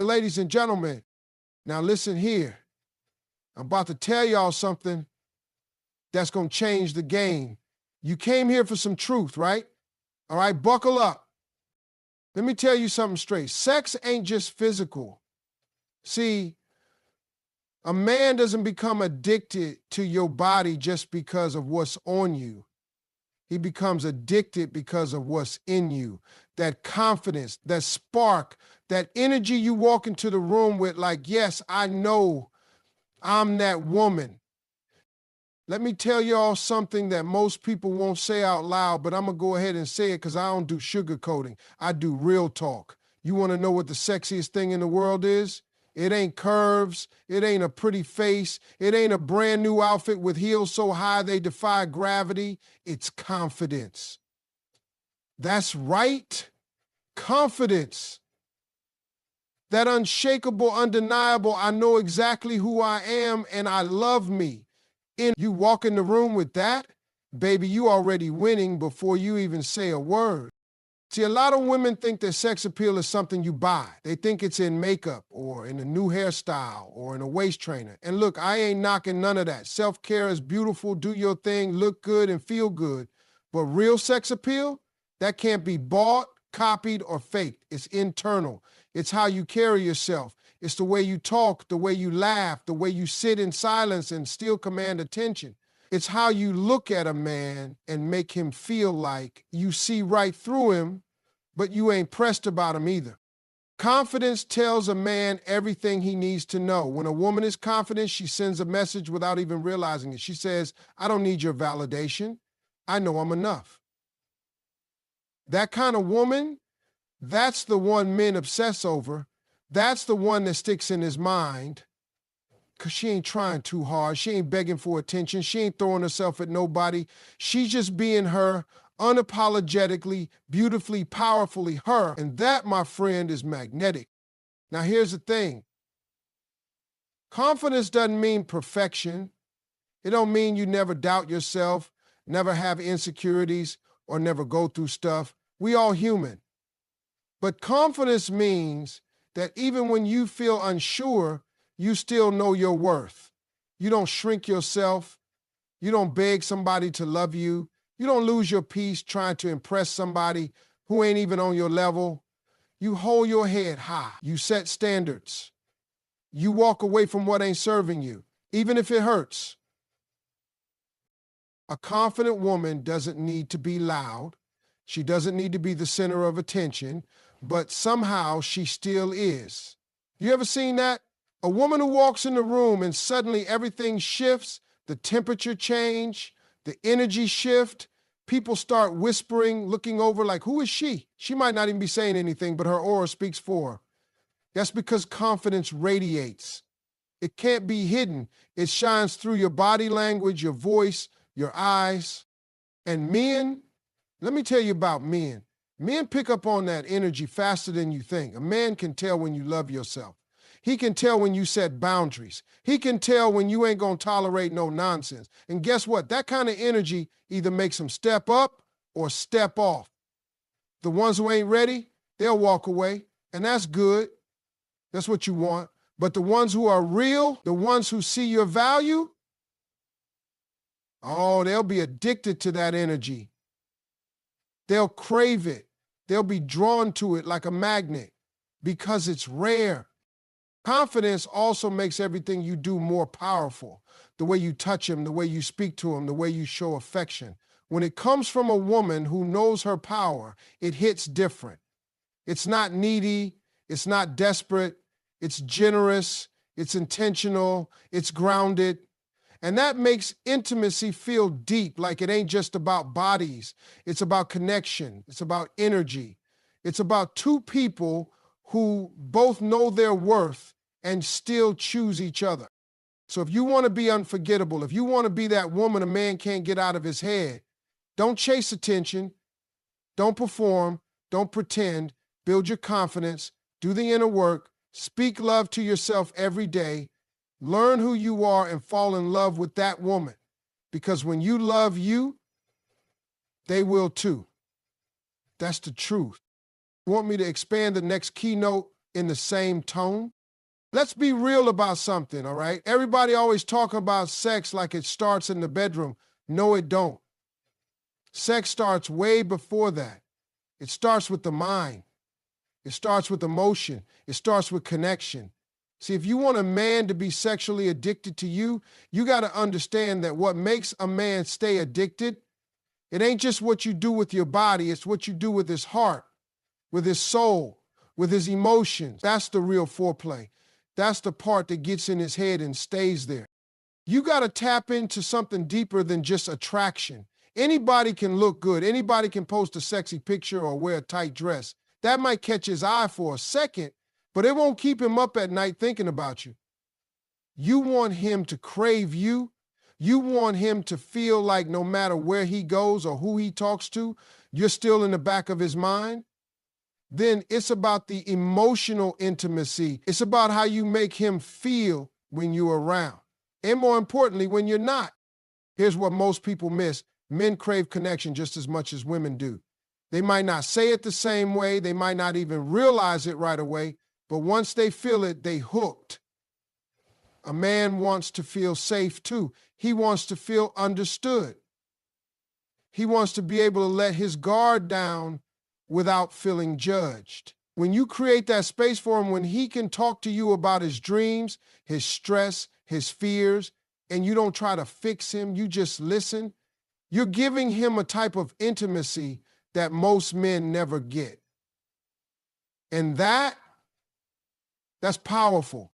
ladies and gentlemen, now listen here. I'm about to tell y'all something that's going to change the game. You came here for some truth, right? All right, buckle up. Let me tell you something straight. Sex ain't just physical. See, a man doesn't become addicted to your body just because of what's on you. He becomes addicted because of what's in you. That confidence, that spark, that energy you walk into the room with like, yes, I know I'm that woman. Let me tell y'all something that most people won't say out loud, but I'm going to go ahead and say it because I don't do sugarcoating. I do real talk. You want to know what the sexiest thing in the world is? It ain't curves. It ain't a pretty face. It ain't a brand new outfit with heels so high they defy gravity. It's confidence. That's right. Confidence. That unshakable, undeniable, I know exactly who I am and I love me. You walk in the room with that, baby, you already winning before you even say a word. See, a lot of women think that sex appeal is something you buy. They think it's in makeup or in a new hairstyle or in a waist trainer. And look, I ain't knocking none of that. Self-care is beautiful. Do your thing, look good and feel good. But real sex appeal, that can't be bought, copied, or faked. It's internal. It's how you carry yourself. It's the way you talk, the way you laugh, the way you sit in silence and still command attention. It's how you look at a man and make him feel like you see right through him, but you ain't pressed about him either. Confidence tells a man everything he needs to know. When a woman is confident, she sends a message without even realizing it. She says, I don't need your validation. I know I'm enough. That kind of woman, that's the one men obsess over. That's the one that sticks in his mind because she ain't trying too hard. She ain't begging for attention. She ain't throwing herself at nobody. She's just being her, unapologetically, beautifully, powerfully her. And that, my friend, is magnetic. Now, here's the thing. Confidence doesn't mean perfection. It don't mean you never doubt yourself, never have insecurities, or never go through stuff. We all human. But confidence means that even when you feel unsure, you still know your worth. You don't shrink yourself. You don't beg somebody to love you. You don't lose your peace trying to impress somebody who ain't even on your level. You hold your head high. You set standards. You walk away from what ain't serving you, even if it hurts. A confident woman doesn't need to be loud. She doesn't need to be the center of attention, but somehow she still is. You ever seen that? A woman who walks in the room and suddenly everything shifts, the temperature change, the energy shift, people start whispering, looking over like, who is she? She might not even be saying anything, but her aura speaks for her. That's because confidence radiates. It can't be hidden. It shines through your body language, your voice, your eyes. And men, let me tell you about men. Men pick up on that energy faster than you think. A man can tell when you love yourself. He can tell when you set boundaries. He can tell when you ain't gonna tolerate no nonsense. And guess what? That kind of energy either makes him step up or step off. The ones who ain't ready, they'll walk away, and that's good. That's what you want. But the ones who are real, the ones who see your value, oh, they'll be addicted to that energy. They'll crave it. They'll be drawn to it like a magnet because it's rare. Confidence also makes everything you do more powerful. The way you touch him, the way you speak to him, the way you show affection. When it comes from a woman who knows her power, it hits different. It's not needy. It's not desperate. It's generous. It's intentional. It's grounded. And that makes intimacy feel deep, like it ain't just about bodies. It's about connection. It's about energy. It's about two people who both know their worth and still choose each other. So if you want to be unforgettable, if you want to be that woman a man can't get out of his head, don't chase attention. Don't perform. Don't pretend. Build your confidence. Do the inner work. Speak love to yourself every day. Learn who you are and fall in love with that woman. Because when you love you, they will too. That's the truth. You want me to expand the next keynote in the same tone? Let's be real about something, all right? Everybody always talk about sex like it starts in the bedroom. No, it don't. Sex starts way before that. It starts with the mind. It starts with emotion. It starts with connection. See, if you want a man to be sexually addicted to you, you got to understand that what makes a man stay addicted, it ain't just what you do with your body, it's what you do with his heart, with his soul, with his emotions. That's the real foreplay. That's the part that gets in his head and stays there. You got to tap into something deeper than just attraction. Anybody can look good. Anybody can post a sexy picture or wear a tight dress. That might catch his eye for a second, but it won't keep him up at night thinking about you. You want him to crave you. You want him to feel like no matter where he goes or who he talks to, you're still in the back of his mind. Then it's about the emotional intimacy. It's about how you make him feel when you're around. And more importantly, when you're not. Here's what most people miss. Men crave connection just as much as women do. They might not say it the same way. They might not even realize it right away. But once they feel it, they hooked. A man wants to feel safe too. He wants to feel understood. He wants to be able to let his guard down without feeling judged. When you create that space for him, when he can talk to you about his dreams, his stress, his fears, and you don't try to fix him, you just listen, you're giving him a type of intimacy that most men never get. And that's powerful.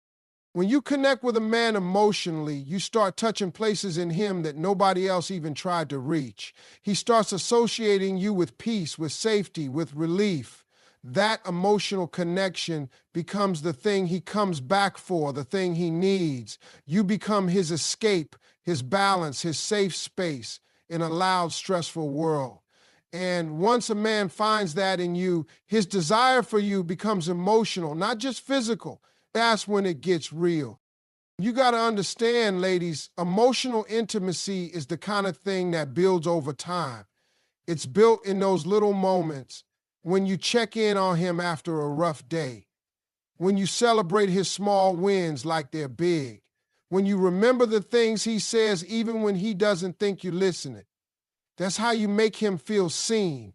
When you connect with a man emotionally, you start touching places in him that nobody else even tried to reach. He starts associating you with peace, with safety, with relief. That emotional connection becomes the thing he comes back for, the thing he needs. You become his escape, his balance, his safe space in a loud, stressful world. And once a man finds that in you, his desire for you becomes emotional, not just physical. That's when it gets real. You got to understand, ladies, emotional intimacy is the kind of thing that builds over time. It's built in those little moments when you check in on him after a rough day, when you celebrate his small wins like they're big, when you remember the things he says even when he doesn't think you're listening. That's how you make him feel seen.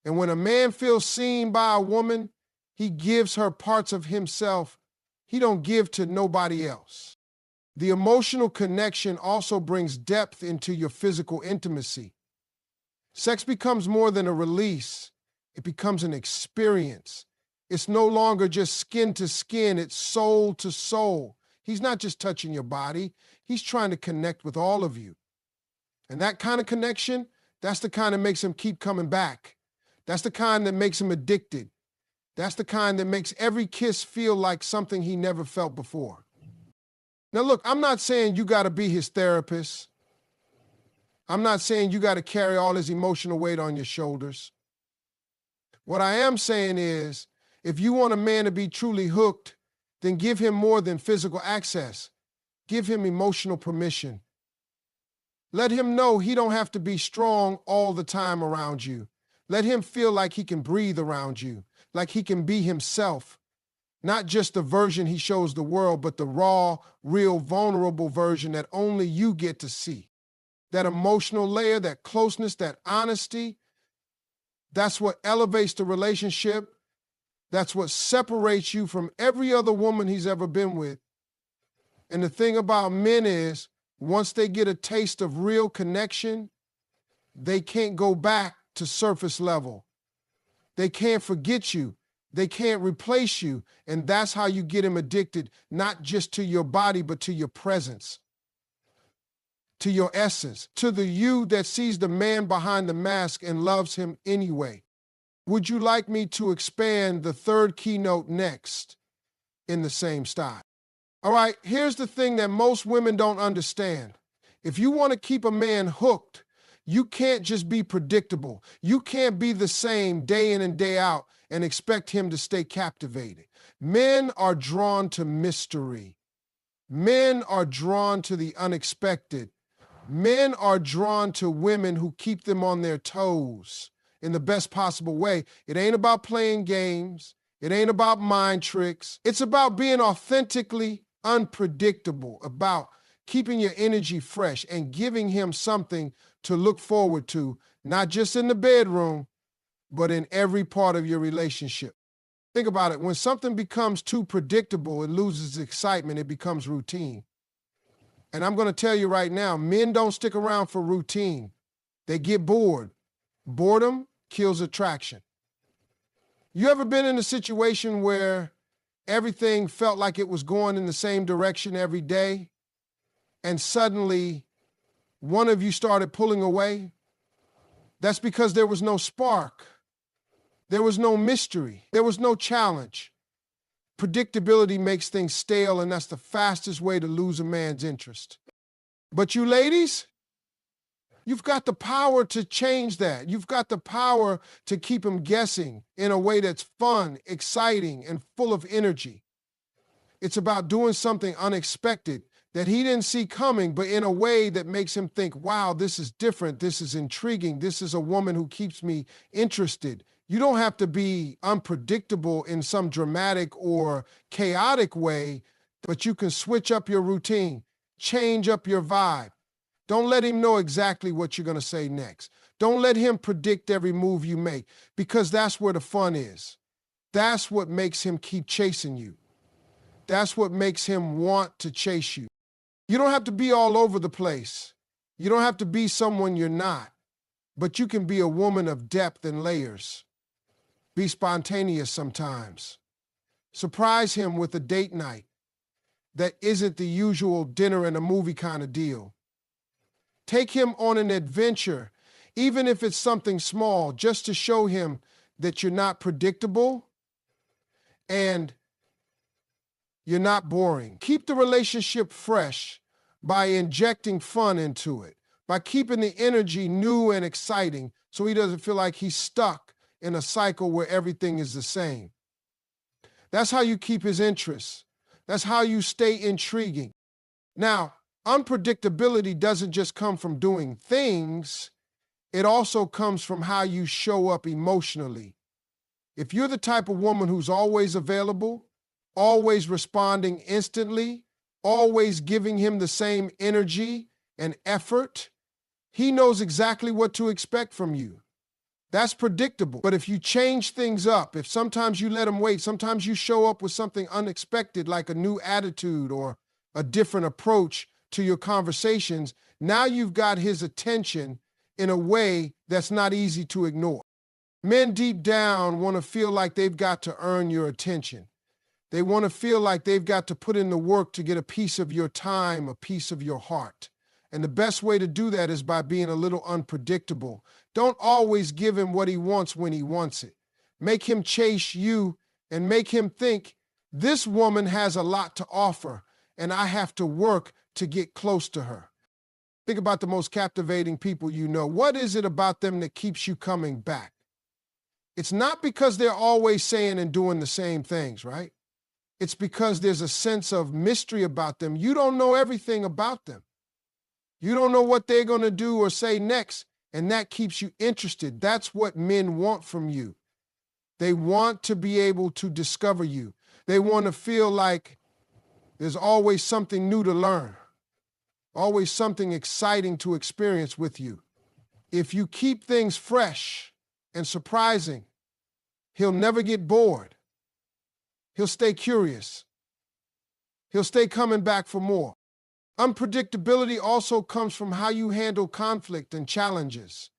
And when a man feels seen by a woman, he gives her parts of himself he don't give to nobody else. The emotional connection also brings depth into your physical intimacy. Sex becomes more than a release. It becomes an experience. It's no longer just skin to skin, it's soul to soul. He's not just touching your body, he's trying to connect with all of you. And that kind of connection, that's the kind that makes him keep coming back. That's the kind that makes him addicted. That's the kind that makes every kiss feel like something he never felt before. Now look, I'm not saying you got to be his therapist. I'm not saying you got to carry all his emotional weight on your shoulders. What I am saying is, if you want a man to be truly hooked, then give him more than physical access. Give him emotional permission. Let him know he don't have to be strong all the time around you. Let him feel like he can breathe around you, like he can be himself. Not just the version he shows the world, but the raw, real, vulnerable version that only you get to see. That emotional layer, that closeness, that honesty, that's what elevates the relationship. That's what separates you from every other woman he's ever been with. And the thing about men is, once they get a taste of real connection, they can't go back to surface level. They can't forget you. They can't replace you. And that's how you get him addicted, not just to your body, but to your presence, to your essence, to the you that sees the man behind the mask and loves him anyway. Would you like me to expand the third keynote next in the same style? All right, here's the thing that most women don't understand. If you want to keep a man hooked, you can't just be predictable. You can't be the same day in and day out and expect him to stay captivated. Men are drawn to mystery. Men are drawn to the unexpected. Men are drawn to women who keep them on their toes in the best possible way. It ain't about playing games. It ain't about mind tricks. It's about being authentically unpredictable, about keeping your energy fresh and giving him something to look forward to, not just in the bedroom, but in every part of your relationship. Think about it. When something becomes too predictable, it loses excitement. It becomes routine. And I'm going to tell you right now, men don't stick around for routine. They get bored. Boredom kills attraction. You ever been in a situation where everything felt like it was going in the same direction every day, and suddenly one of you started pulling away? That's because there was no spark. There was no mystery. There was no challenge. Predictability makes things stale, and that's the fastest way to lose a man's interest. But you ladies, you've got the power to change that. You've got the power to keep him guessing in a way that's fun, exciting, and full of energy. It's about doing something unexpected that he didn't see coming, but in a way that makes him think, wow, this is different, this is intriguing, this is a woman who keeps me interested. You don't have to be unpredictable in some dramatic or chaotic way, but you can switch up your routine, change up your vibe. Don't let him know exactly what you're going to say next. Don't let him predict every move you make, because that's where the fun is. That's what makes him keep chasing you. That's what makes him want to chase you. You don't have to be all over the place. You don't have to be someone you're not, but you can be a woman of depth and layers. Be spontaneous sometimes. Surprise him with a date night that isn't the usual dinner and a movie kind of deal. Take him on an adventure, even if it's something small, just to show him that you're not predictable and you're not boring. Keep the relationship fresh by injecting fun into it, by keeping the energy new and exciting so he doesn't feel like he's stuck in a cycle where everything is the same. That's how you keep his interest. That's how you stay intriguing. Now, unpredictability doesn't just come from doing things, it also comes from how you show up emotionally. If you're the type of woman who's always available, always responding instantly, always giving him the same energy and effort, he knows exactly what to expect from you. That's predictable. But if you change things up, if sometimes you let him wait, sometimes you show up with something unexpected like a new attitude or a different approach to your conversations, now you've got his attention in a way that's not easy to ignore. Men deep down want to feel like they've got to earn your attention. They want to feel like they've got to put in the work to get a piece of your time, a piece of your heart. And the best way to do that is by being a little unpredictable. Don't always give him what he wants when he wants it. Make him chase you and make him think, this woman has a lot to offer, and I have to work to get close to her. Think about the most captivating people you know. What is it about them that keeps you coming back? It's not because they're always saying and doing the same things, right? It's because there's a sense of mystery about them. You don't know everything about them. You don't know what they're going to do or say next, and that keeps you interested. That's what men want from you. They want to be able to discover you. They want to feel like there's always something new to learn, always something exciting to experience with you. If you keep things fresh and surprising, he'll never get bored. He'll stay curious. He'll stay coming back for more. Unpredictability also comes from how you handle conflict and challenges.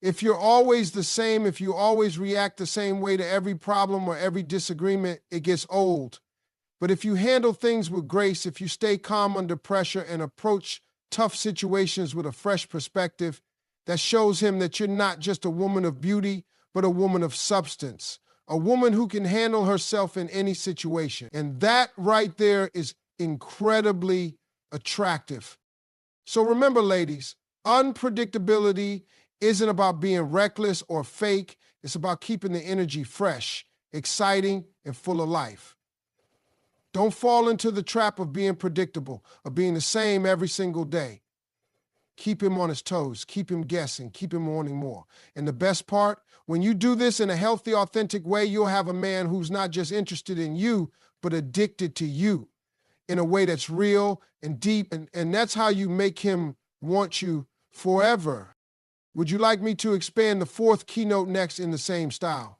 If you're always the same, if you always react the same way to every problem or every disagreement, it gets old. But if you handle things with grace, if you stay calm under pressure and approach tough situations with a fresh perspective, that shows him that you're not just a woman of beauty, but a woman of substance, a woman who can handle herself in any situation. And that right there is incredibly attractive. So remember, ladies, unpredictability isn't about being reckless or fake. It's about keeping the energy fresh, exciting, and full of life. Don't fall into the trap of being predictable, of being the same every single day. Keep him on his toes. Keep him guessing. Keep him wanting more. And the best part, when you do this in a healthy, authentic way, you'll have a man who's not just interested in you, but addicted to you in a way that's real and deep. And that's how you make him want you forever. Would you like me to expand the fourth keynote next in the same style?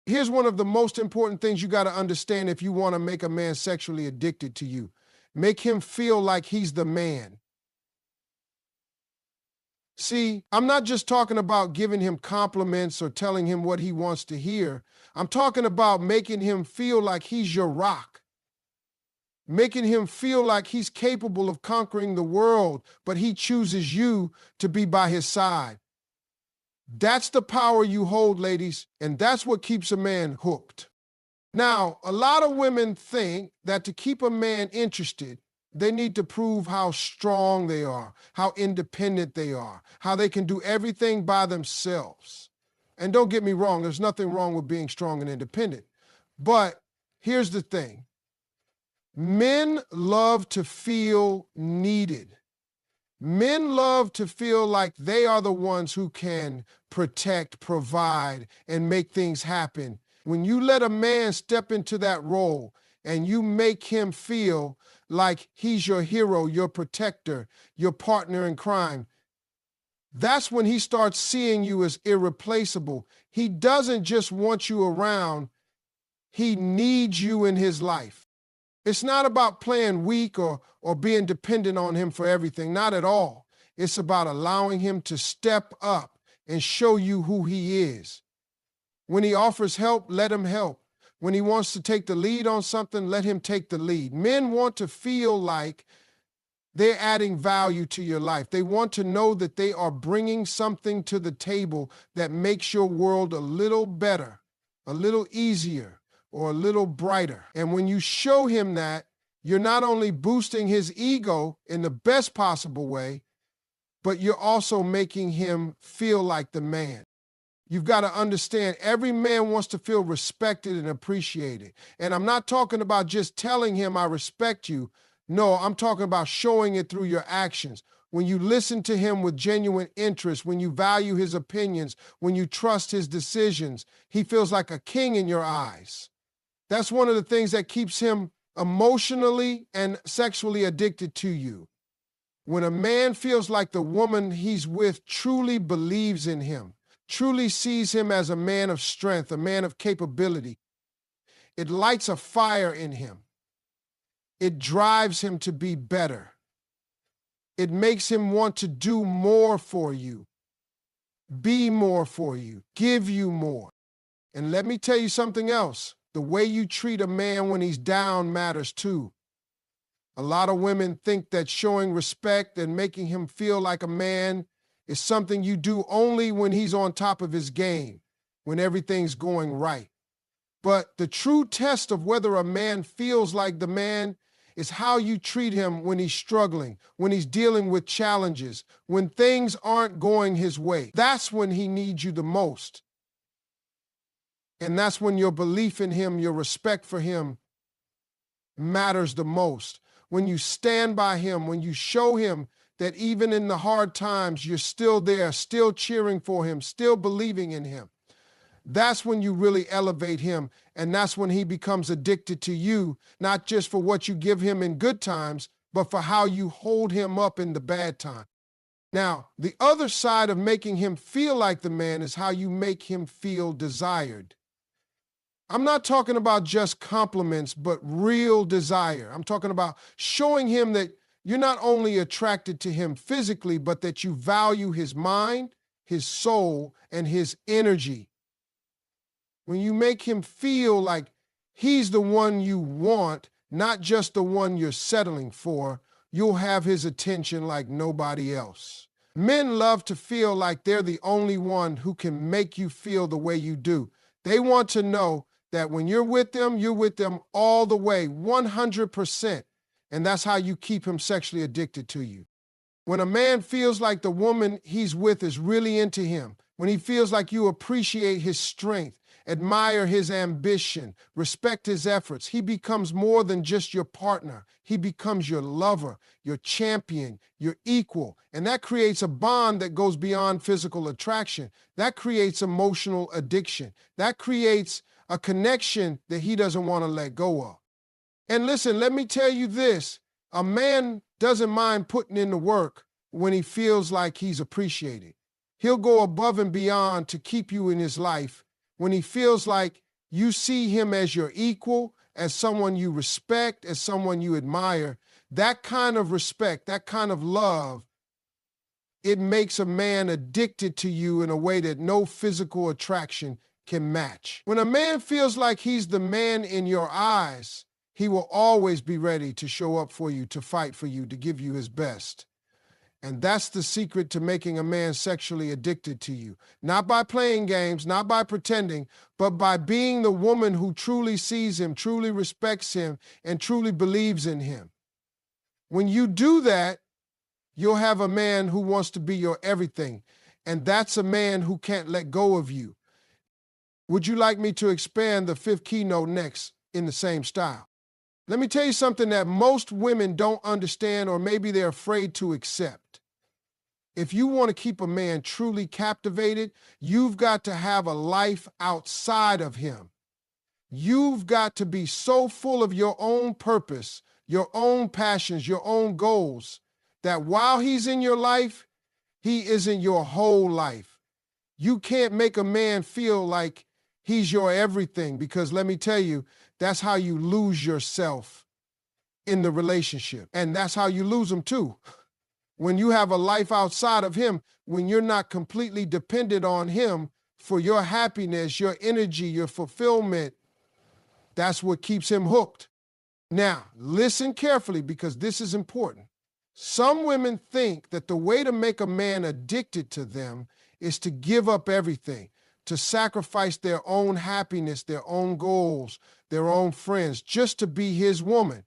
Here's one of the most important things you got to understand if you want to make a man sexually addicted to you. Make him feel like he's the man. See, I'm not just talking about giving him compliments or telling him what he wants to hear. I'm talking about making him feel like he's your rock. Making him feel like he's capable of conquering the world, but he chooses you to be by his side. That's the power you hold, ladies, and that's what keeps a man hooked. Now, a lot of women think that to keep a man interested, they need to prove how strong they are, how independent they are, how they can do everything by themselves. And don't get me wrong, there's nothing wrong with being strong and independent. But here's the thing. Men love to feel needed. Men love to feel like they are the ones who can protect, provide, and make things happen. When you let a man step into that role and you make him feel like he's your hero, your protector, your partner in crime, that's when he starts seeing you as irreplaceable. He doesn't just want you around, he needs you in his life. It's not about playing weak or being dependent on him for everything, not at all. It's about allowing him to step up and show you who he is. When he offers help, let him help. When he wants to take the lead on something, let him take the lead. Men want to feel like they're adding value to your life. They want to know that they are bringing something to the table that makes your world a little better, a little easier, or a little brighter. And when you show him that, you're not only boosting his ego in the best possible way, but you're also making him feel like the man. You've got to understand, every man wants to feel respected and appreciated. And I'm not talking about just telling him I respect you. No, I'm talking about showing it through your actions. When you listen to him with genuine interest, when you value his opinions, when you trust his decisions, he feels like a king in your eyes. That's one of the things that keeps him emotionally and sexually addicted to you. When a man feels like the woman he's with truly believes in him, truly sees him as a man of strength, a man of capability, it lights a fire in him. It drives him to be better. It makes him want to do more for you, be more for you, give you more. And let me tell you something else. The way you treat a man when he's down matters too. A lot of women think that showing respect and making him feel like a man is something you do only when he's on top of his game, when everything's going right. But the true test of whether a man feels like the man is how you treat him when he's struggling, when he's dealing with challenges, when things aren't going his way. That's when he needs you the most. And that's when your belief in him, your respect for him matters the most. When you stand by him, when you show him that even in the hard times, you're still there, still cheering for him, still believing in him. That's when you really elevate him, and that's when he becomes addicted to you, not just for what you give him in good times, but for how you hold him up in the bad time. Now, the other side of making him feel like the man is how you make him feel desired. I'm not talking about just compliments, but real desire. I'm talking about showing him that you're not only attracted to him physically, but that you value his mind, his soul, and his energy. When you make him feel like he's the one you want, not just the one you're settling for, you'll have his attention like nobody else. Men love to feel like they're the only one who can make you feel the way you do. They want to know that when you're with them all the way, 100%. And that's how you keep him sexually addicted to you. When a man feels like the woman he's with is really into him, when he feels like you appreciate his strength admire his ambition, respect his efforts. He becomes more than just your partner. He becomes your lover, your champion, your equal. And that creates a bond that goes beyond physical attraction. That creates emotional addiction. That creates a connection that he doesn't want to let go of. And listen, let me tell you this. A man doesn't mind putting in the work when he feels like he's appreciated. He'll go above and beyond to keep you in his life when he feels like you see him as your equal, as someone you respect, as someone you admire. That kind of respect, that kind of love, it makes a man addicted to you in a way that no physical attraction can match. When a man feels like he's the man in your eyes, he will always be ready to show up for you, to fight for you, to give you his best. And that's the secret to making a man sexually addicted to you. Not by playing games, not by pretending, but by being the woman who truly sees him, truly respects him, and truly believes in him. When you do that, you'll have a man who wants to be your everything. And that's a man who can't let go of you. Would you like me to expand the fifth keynote next in the same style? Let me tell you something that most women don't understand, or maybe they're afraid to accept. If you want to keep a man truly captivated, you've got to have a life outside of him. You've got to be so full of your own purpose, your own passions, your own goals, that while he's in your life, he isn't your whole life. You can't make a man feel like he's your everything, because let me tell you, that's how you lose yourself in the relationship. And that's how you lose him too. When you have a life outside of him, when you're not completely dependent on him for your happiness, your energy, your fulfillment, that's what keeps him hooked. Now, listen carefully, because this is important. Some women think that the way to make a man addicted to them is to give up everything, to sacrifice their own happiness, their own goals, their own friends, just to be his woman.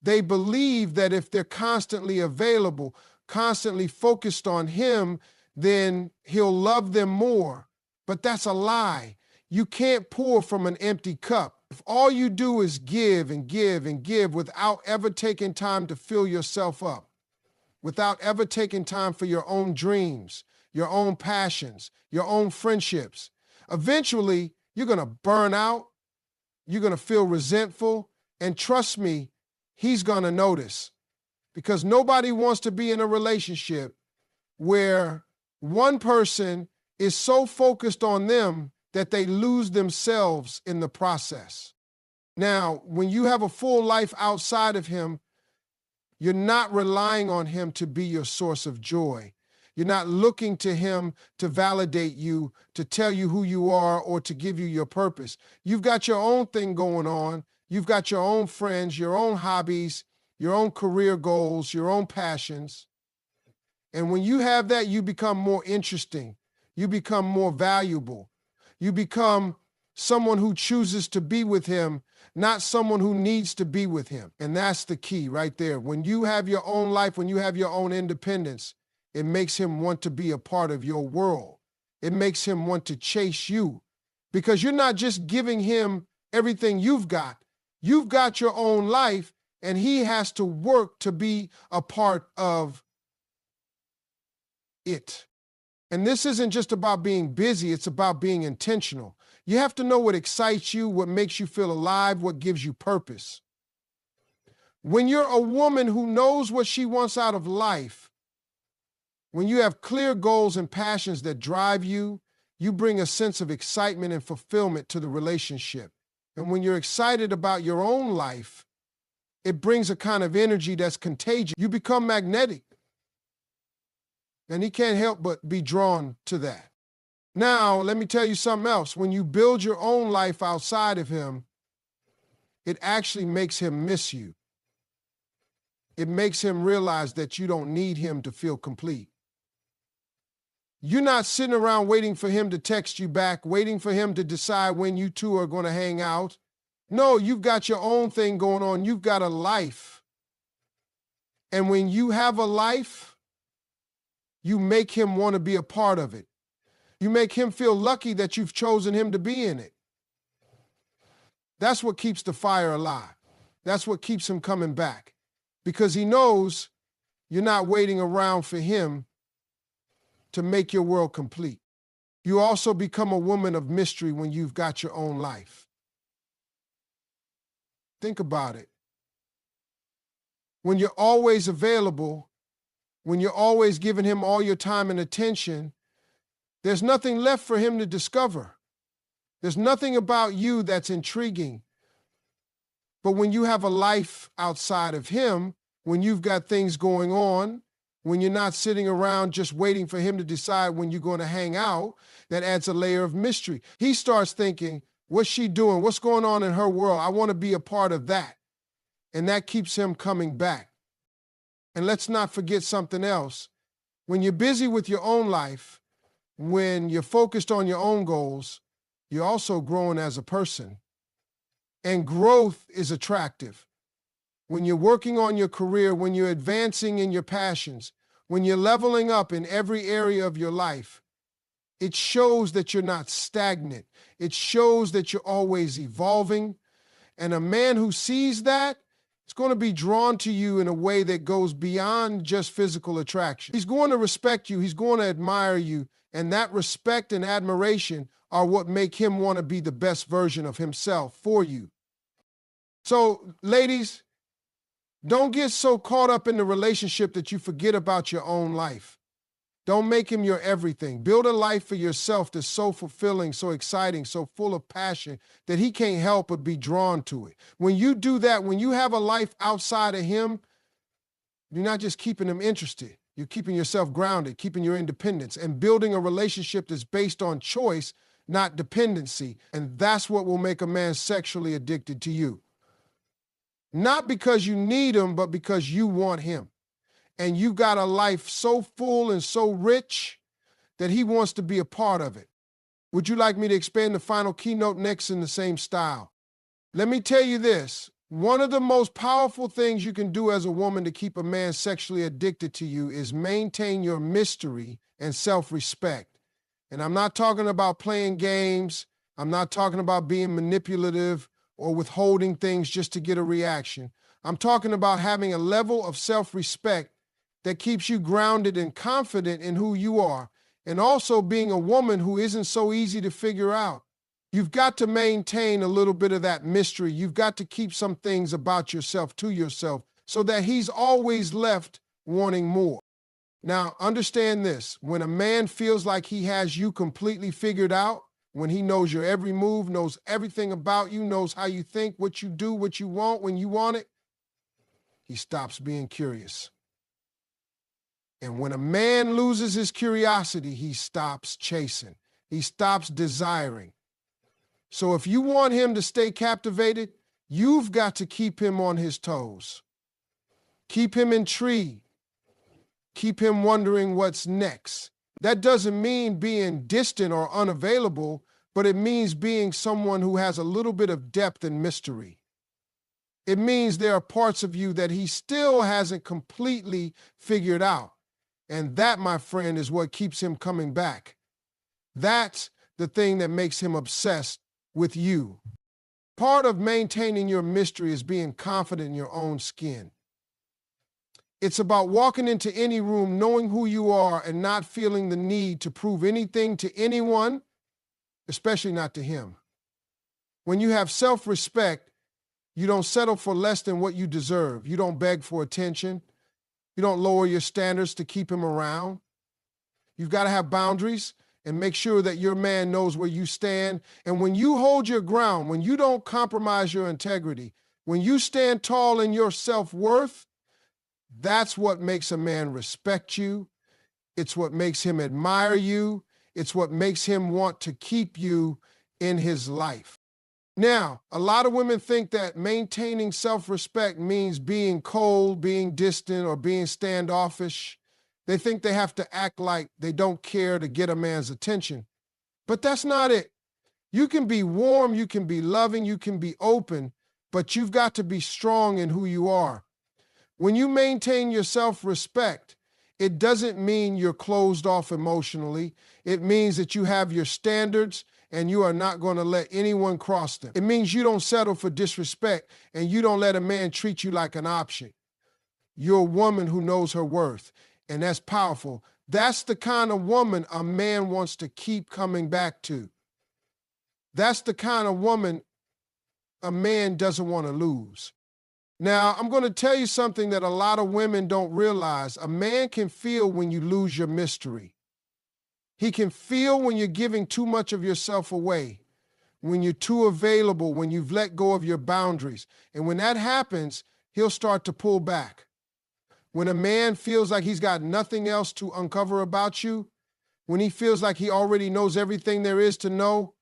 They believe that if they're constantly available, constantly focused on him, then he'll love them more. But that's a lie. You can't pour from an empty cup. If all you do is give and give and give without ever taking time to fill yourself up, without ever taking time for your own dreams, your own passions, your own friendships, eventually you're going to burn out, you're going to feel resentful, and trust me, he's going to notice. Because nobody wants to be in a relationship where one person is so focused on them that they lose themselves in the process. Now, when you have a full life outside of him, you're not relying on him to be your source of joy. You're not looking to him to validate you, to tell you who you are, or to give you your purpose. You've got your own thing going on. You've got your own friends, your own hobbies, your own career goals, your own passions. And when you have that, you become more interesting. You become more valuable. You become someone who chooses to be with him, not someone who needs to be with him. And that's the key right there. When you have your own life, when you have your own independence, it makes him want to be a part of your world. It makes him want to chase you, because you're not just giving him everything you've got. You've got your own life, and he has to work to be a part of it. And this isn't just about being busy, it's about being intentional. You have to know what excites you, what makes you feel alive, what gives you purpose. When you're a woman who knows what she wants out of life, when you have clear goals and passions that drive you, you bring a sense of excitement and fulfillment to the relationship. And when you're excited about your own life, it brings a kind of energy that's contagious. You become magnetic. And he can't help but be drawn to that. Now, let me tell you something else. When you build your own life outside of him, it actually makes him miss you. It makes him realize that you don't need him to feel complete. You're not sitting around waiting for him to text you back, waiting for him to decide when you two are going to hang out. No, you've got your own thing going on. You've got a life. And when you have a life, you make him want to be a part of it. You make him feel lucky that you've chosen him to be in it. That's what keeps the fire alive. That's what keeps him coming back. Because he knows you're not waiting around for him to make your world complete. You also become a woman of mystery when you've got your own life. Think about it. When you're always available, when you're always giving him all your time and attention, there's nothing left for him to discover. There's nothing about you that's intriguing. But when you have a life outside of him, when you've got things going on, when you're not sitting around just waiting for him to decide when you're going to hang out, that adds a layer of mystery. He starts thinking, what's she doing? What's going on in her world? I want to be a part of that. And that keeps him coming back. And let's not forget something else. When you're busy with your own life, when you're focused on your own goals, you're also growing as a person. And growth is attractive. When you're working on your career, when you're advancing in your passions, when you're leveling up in every area of your life, it shows that you're not stagnant. It shows that you're always evolving. And a man who sees that is going to be drawn to you in a way that goes beyond just physical attraction. He's going to respect you. He's going to admire you. And that respect and admiration are what make him want to be the best version of himself for you. So, ladies, don't get so caught up in the relationship that you forget about your own life. Don't make him your everything. Build a life for yourself that's so fulfilling, so exciting, so full of passion that he can't help but be drawn to it. When you do that, when you have a life outside of him, you're not just keeping him interested. You're keeping yourself grounded, keeping your independence, and building a relationship that's based on choice, not dependency. And that's what will make a man sexually addicted to you. Not because you need him, but because you want him. And you got a life so full and so rich that he wants to be a part of it. Would you like me to expand the final keynote next in the same style? Let me tell you this. One of the most powerful things you can do as a woman to keep a man sexually addicted to you is maintain your mystery and self-respect. And I'm not talking about playing games. I'm not talking about being manipulative or withholding things just to get a reaction. I'm talking about having a level of self-respect that keeps you grounded and confident in who you are, and also being a woman who isn't so easy to figure out. You've got to maintain a little bit of that mystery. You've got to keep some things about yourself to yourself so that he's always left wanting more. Now, understand this. When a man feels like he has you completely figured out, when he knows your every move, knows everything about you, knows how you think, what you do, what you want, when you want it, he stops being curious. And when a man loses his curiosity, he stops chasing. He stops desiring. So if you want him to stay captivated, you've got to keep him on his toes. Keep him intrigued. Keep him wondering what's next. That doesn't mean being distant or unavailable, but it means being someone who has a little bit of depth and mystery. It means there are parts of you that he still hasn't completely figured out. And that, my friend, is what keeps him coming back. That's the thing that makes him obsessed with you. Part of maintaining your mystery is being confident in your own skin. It's about walking into any room knowing who you are and not feeling the need to prove anything to anyone, especially not to him. When you have self-respect, you don't settle for less than what you deserve. You don't beg for attention. You don't lower your standards to keep him around. You've got to have boundaries and make sure that your man knows where you stand. And when you hold your ground, when you don't compromise your integrity, when you stand tall in your self-worth, that's what makes a man respect you. It's what makes him admire you. It's what makes him want to keep you in his life. Now, a lot of women think that maintaining self-respect means being cold, being distant, or being standoffish. They think they have to act like they don't care to get a man's attention. But that's not it. You can be warm, you can be loving, you can be open, but you've got to be strong in who you are. When you maintain your self-respect, it doesn't mean you're closed off emotionally. It means that you have your standards and you are not going to let anyone cross them. It means you don't settle for disrespect, and you don't let a man treat you like an option. You're a woman who knows her worth, and that's powerful. That's the kind of woman a man wants to keep coming back to. That's the kind of woman a man doesn't want to lose. Now, I'm going to tell you something that a lot of women don't realize. A man can feel when you lose your mystery. He can feel when you're giving too much of yourself away, when you're too available, when you've let go of your boundaries. And when that happens, he'll start to pull back. When a man feels like he's got nothing else to uncover about you, when he feels like he already knows everything there is to know,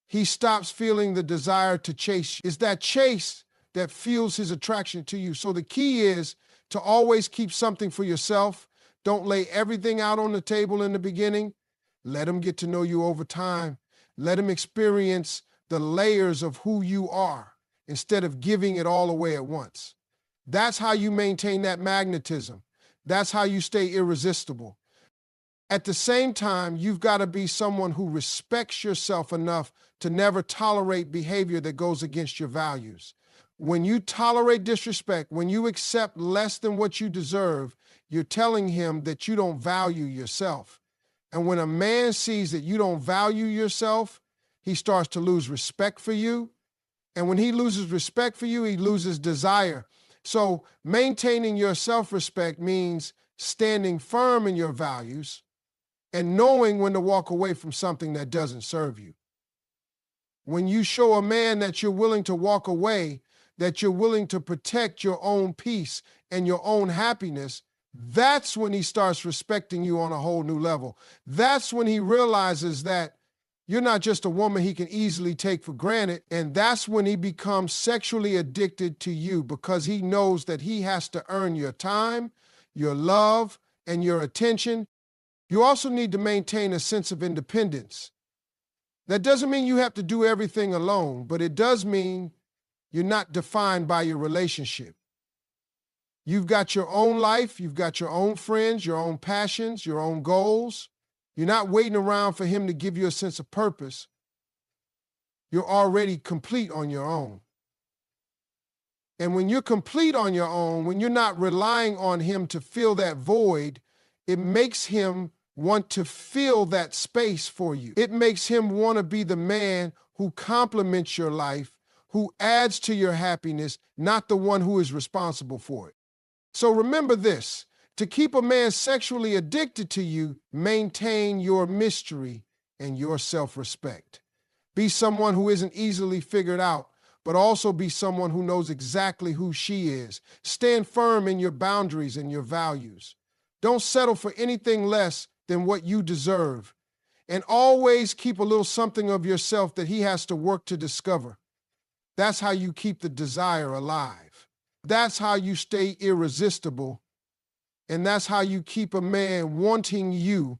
he stops feeling the desire to chase you. It's that chase that fuels his attraction to you. So the key is to always keep something for yourself. Don't lay everything out on the table in the beginning. Let him get to know you over time. Let him experience the layers of who you are instead of giving it all away at once. That's how you maintain that magnetism. That's how you stay irresistible. At the same time, you've got to be someone who respects yourself enough to never tolerate behavior that goes against your values. When you tolerate disrespect, when you accept less than what you deserve, you're telling him that you don't value yourself. And when a man sees that you don't value yourself, he starts to lose respect for you. And when he loses respect for you, he loses desire. So maintaining your self-respect means standing firm in your values and knowing when to walk away from something that doesn't serve you. When you show a man that you're willing to walk away, that you're willing to protect your own peace and your own happiness, that's when he starts respecting you on a whole new level. That's when he realizes that you're not just a woman he can easily take for granted, and that's when he becomes sexually addicted to you because he knows that he has to earn your time, your love, and your attention. You also need to maintain a sense of independence. That doesn't mean you have to do everything alone, but it does mean you're not defined by your relationship. You've got your own life, you've got your own friends, your own passions, your own goals. You're not waiting around for him to give you a sense of purpose. You're already complete on your own. And when you're complete on your own, when you're not relying on him to fill that void, it makes him want to fill that space for you. It makes him want to be the man who complements your life, who adds to your happiness, not the one who is responsible for it. So remember this, to keep a man sexually addicted to you, maintain your mystery and your self-respect. Be someone who isn't easily figured out, but also be someone who knows exactly who she is. Stand firm in your boundaries and your values. Don't settle for anything less than what you deserve. And always keep a little something of yourself that he has to work to discover. That's how you keep the desire alive. That's how you stay irresistible. And that's how you keep a man wanting you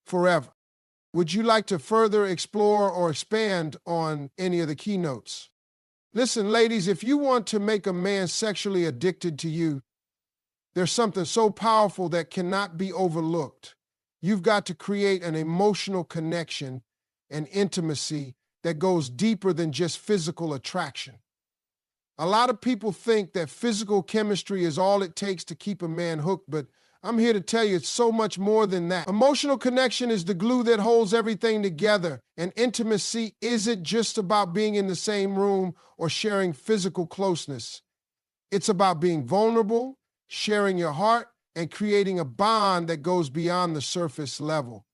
forever. Would you like to further explore or expand on any of the keynotes? Listen, ladies, if you want to make a man sexually addicted to you, there's something so powerful that cannot be overlooked. You've got to create an emotional connection and intimacy that goes deeper than just physical attraction. A lot of people think that physical chemistry is all it takes to keep a man hooked, but I'm here to tell you it's so much more than that. Emotional connection is the glue that holds everything together, and intimacy isn't just about being in the same room or sharing physical closeness. It's about being vulnerable, sharing your heart, and creating a bond that goes beyond the surface level.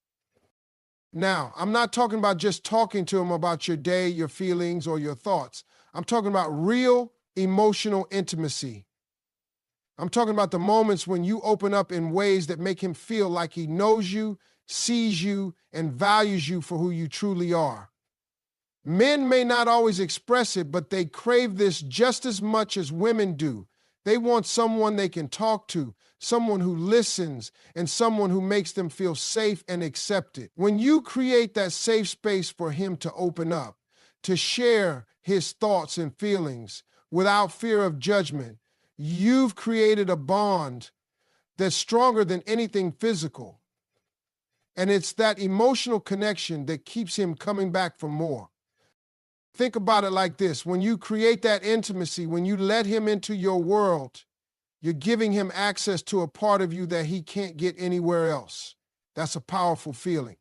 Now, I'm not talking about just talking to him about your day, your feelings, or your thoughts. I'm talking about real emotional intimacy. I'm talking about the moments when you open up in ways that make him feel like he knows you, sees you, and values you for who you truly are. Men may not always express it, but they crave this just as much as women do. They want someone they can talk to, someone who listens, and someone who makes them feel safe and accepted. When you create that safe space for him to open up, to share his thoughts and feelings without fear of judgment, you've created a bond that's stronger than anything physical. And it's that emotional connection that keeps him coming back for more. Think about it like this. When you create that intimacy, when you let him into your world, you're giving him access to a part of you that he can't get anywhere else. That's a powerful feeling.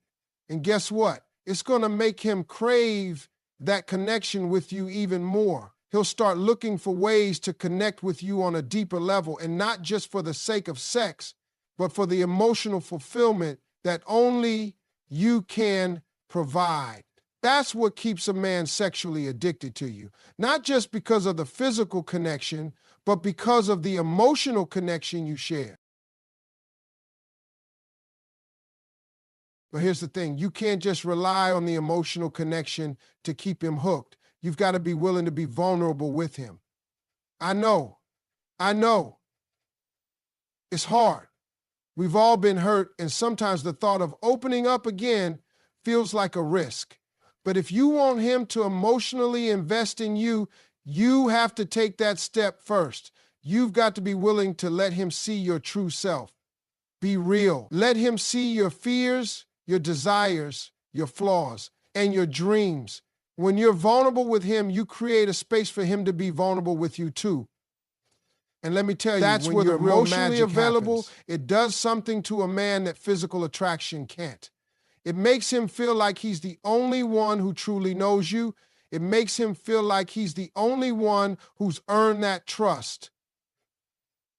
And guess what? It's going to make him crave that connection with you even more. He'll start looking for ways to connect with you on a deeper level, and not just for the sake of sex, but for the emotional fulfillment that only you can provide. That's what keeps a man sexually addicted to you. Not just because of the physical connection, but because of the emotional connection you share. But here's the thing, you can't just rely on the emotional connection to keep him hooked. You've got to be willing to be vulnerable with him. I know. It's hard. We've all been hurt, and sometimes the thought of opening up again feels like a risk. But if you want him to emotionally invest in you, you have to take that step first. You've got to be willing to let him see your true self. Be real. Let him see your fears, your desires, your flaws, and your dreams. When you're vulnerable with him, you create a space for him to be vulnerable with you too. And let me tell you, that's where the real magic available, it does something to a man that physical attraction can't. It makes him feel like he's the only one who truly knows you. It makes him feel like he's the only one who's earned that trust.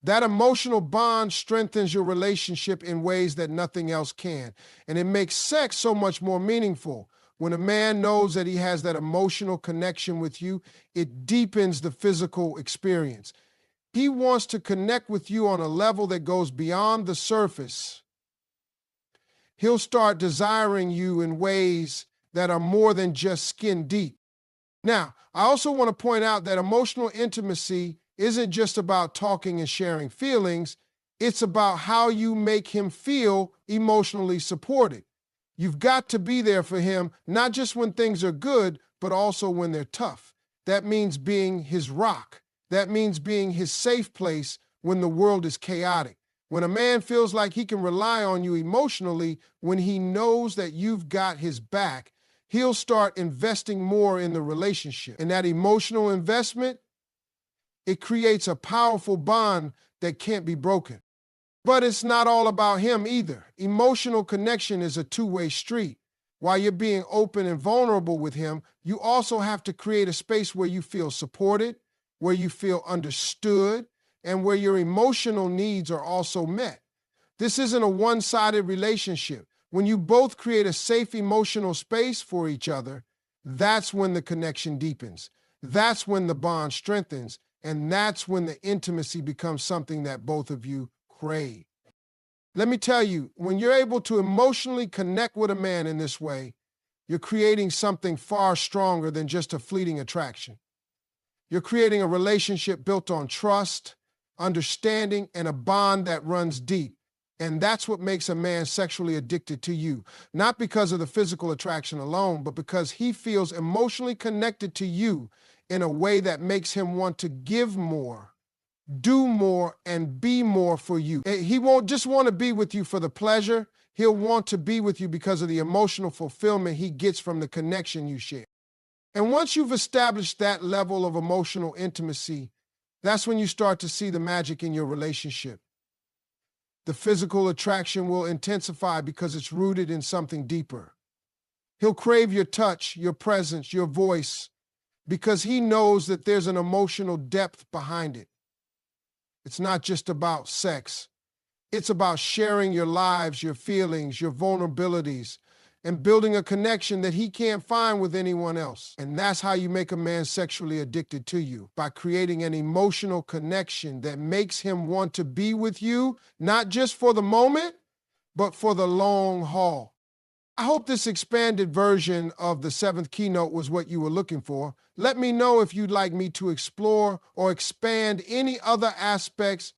That emotional bond strengthens your relationship in ways that nothing else can. And it makes sex so much more meaningful. When a man knows that he has that emotional connection with you, it deepens the physical experience. He wants to connect with you on a level that goes beyond the surface. He'll start desiring you in ways that are more than just skin deep. Now, I also want to point out that emotional intimacy isn't just about talking and sharing feelings. It's about how you make him feel emotionally supported. You've got to be there for him, not just when things are good, but also when they're tough. That means being his rock. That means being his safe place when the world is chaotic. When a man feels like he can rely on you emotionally, when he knows that you've got his back, he'll start investing more in the relationship. And that emotional investment, it creates a powerful bond that can't be broken. But it's not all about him either. Emotional connection is a two-way street. While you're being open and vulnerable with him, you also have to create a space where you feel supported, where you feel understood, and where your emotional needs are also met. This isn't a one-sided relationship. When you both create a safe emotional space for each other, that's when the connection deepens. That's when the bond strengthens. And that's when the intimacy becomes something that both of you crave. Let me tell you, when you're able to emotionally connect with a man in this way, you're creating something far stronger than just a fleeting attraction. You're creating a relationship built on trust, understanding, and a bond that runs deep. And that's what makes a man sexually addicted to you. Not because of the physical attraction alone, but because he feels emotionally connected to you in a way that makes him want to give more, do more, and be more for you. He won't just want to be with you for the pleasure. He'll want to be with you because of the emotional fulfillment he gets from the connection you share. And once you've established that level of emotional intimacy, that's when you start to see the magic in your relationship. The physical attraction will intensify because it's rooted in something deeper. He'll crave your touch, your presence, your voice, because he knows that there's an emotional depth behind it. It's not just about sex. It's about sharing your lives, your feelings, your vulnerabilities, and building a connection that he can't find with anyone else. And that's how you make a man sexually addicted to you, by creating an emotional connection that makes him want to be with you, not just for the moment, but for the long haul. I hope this expanded version of the 7th keynote was what you were looking for. Let me know if you'd like me to explore or expand any other aspects